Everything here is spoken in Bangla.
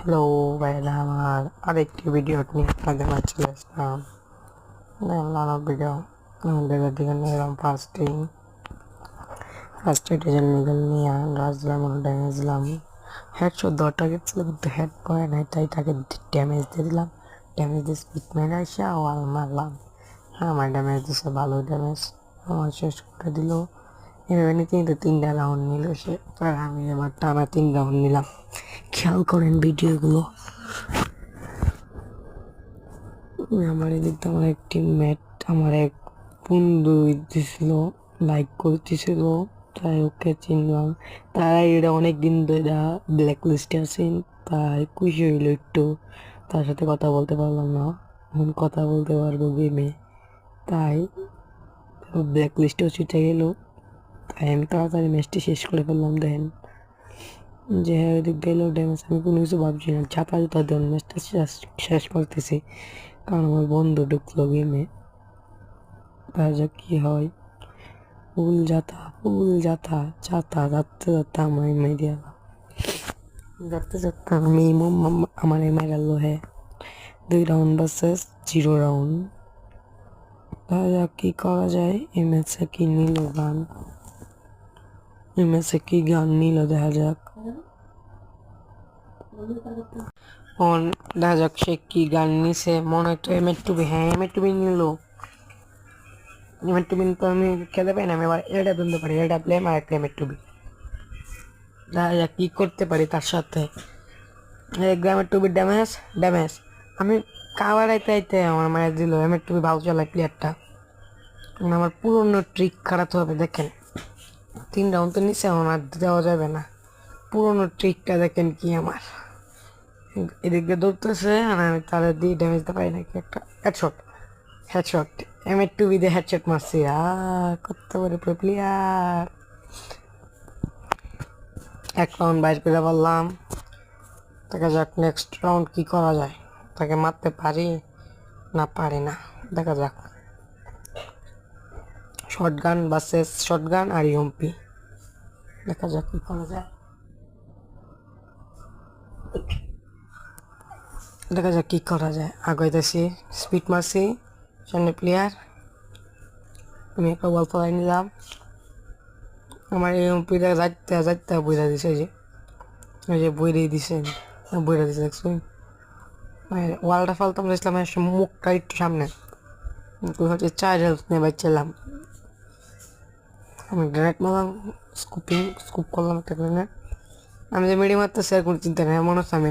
হ্যালো ভাইরা, আমার আরেকটি ভিডিও নিয়ে আপনাদের মাঝে চলে আসলাম। লাভ ভিডিও আমাদের দিকে নিলাম ফার্স্টে ডিজাইন নিগল নিয়ে রাজলাম ড্যামেজলাম হেডশট দেওয়ার টার্গেট ছিল, কিন্তু হেড পড়ে নাই, তাই তাকে ড্যামেজ দিয়ে দিলাম। ড্যামেজ দিয়ে স্পিড মেরে আসে ওয়াল মারলাম। হ্যাঁ, আমার ড্যামেজ দিচ্ছে, ভালো ড্যামেজ আমার শেষ করে দিল। এভাবে নিতে নিতে 3টা রাউন্ড নিল সে, আর আমি এবার টানা 3 রাউন্ড নিলাম। খেয়াল করেন ভিডিওগুলো। আমার এদিকে আমার এক টিমমেট আমার এক বন্ধু দিছিল, লাইক করতেছিল, তাই ওকে চিনলাম। তারা এটা অনেক দিন ধরে ব্ল্যাক লিস্টে আছেন, তাই খুশি হইলো একটু। তার সাথে কথা বলতে পারলাম না, এখন কথা বলতে পারবো গেমে, তাই ব্ল্যাক লিস্টেও ছুটে গেল। তাই আমি তাড়াতাড়ি ম্যাচটি শেষ করে ফেললাম। দেখেন যে ওইদিক গেলেও ড্যামেজ, আমি কোনো কিছু ভাবছি না, ঝাপা জুতা দেন ম্যাচটা শেষ করতেছি, কারণ আমার বন্ধু ঢুকলো গেমে। যা কি হয়, ফুল যাতা যাতা যাতে যাতে আমার মেরিয়া যাতে যাতে আমি আমার মেরালো। হ্যাঁ, 2 রাউন্ড ভার্সেস 0 রাউন্ড। যা কি করা যায়। এই ম্যাচে কি নিল গান, এই ম্যাচে কি গান নিল দেখা যাক। দেখা যাক সে কি গান নিছে। মনে হয় তো এমএ2বি, হ্যাঁ এমএ2বি নিল। এমএ2বি তো আমি খেতে পাই না, আমি আবার এটা তুলতে পারি, এটা প্লেম আর একটা এমএ2বি। দেখা যাক কি করতে পারি তার সাথে। এমএ2বি ড্যামেজ ড্যামেজ আমি কাভার আইতে আইতে আমার মায়ের দিল। এমএ2বি ভালো চালায় প্লেয়ারটা, আমার পুরনো ট্রিক খারাপ হবে। দেখেন 3 রাউন্ড তো নিচে, আমার আর দেওয়া যাবে না। পুরনো ট্রিকটা দেখেন কি আমার। এদিকে দৌড়তেছে আর আমি তাদের দিয়ে ড্যামেজ দিতে পারি নাকি। একটা হেডশট এমএ2বি দিয়ে হেডশট মারছি। কত বড় প্রো প্লেয়ার। 1 রাউন্ড বাইর করে বললাম। দেখা যাক নেক্সট রাউন্ড কি করা যায়, তাকে মারতে পারি না পারি না, দেখা যাক। শটগান ভার্সেস শটগান আর ইউএমপি, দেখা যাক কি করা যায়, দেখা যাক কি করা যায়। আগাইতেছি, স্পিড মারছি, সামনে প্লেয়ার, আমি একটা ওয়াল ফলাই নিলাম। আমার ইউএমপিটা যাইতে যাইতে বইরা দিছে, ওই যে বইরেই দিছে, বইরা দিছে দেখছি। ওয়ালটা ফালতাম দেখলাম, মুখটা একটু সামনে, হচ্ছে 4 হেলথ নিয়ে বাঁচছিলাম। আমি গ্রেনেড মারলাম, স্কুপ করলাম একটা গ্রেনেড। আমি যে মিডি মারতেছি আর কোনো চিন্তা নেই, মনে হচ্ছে আমি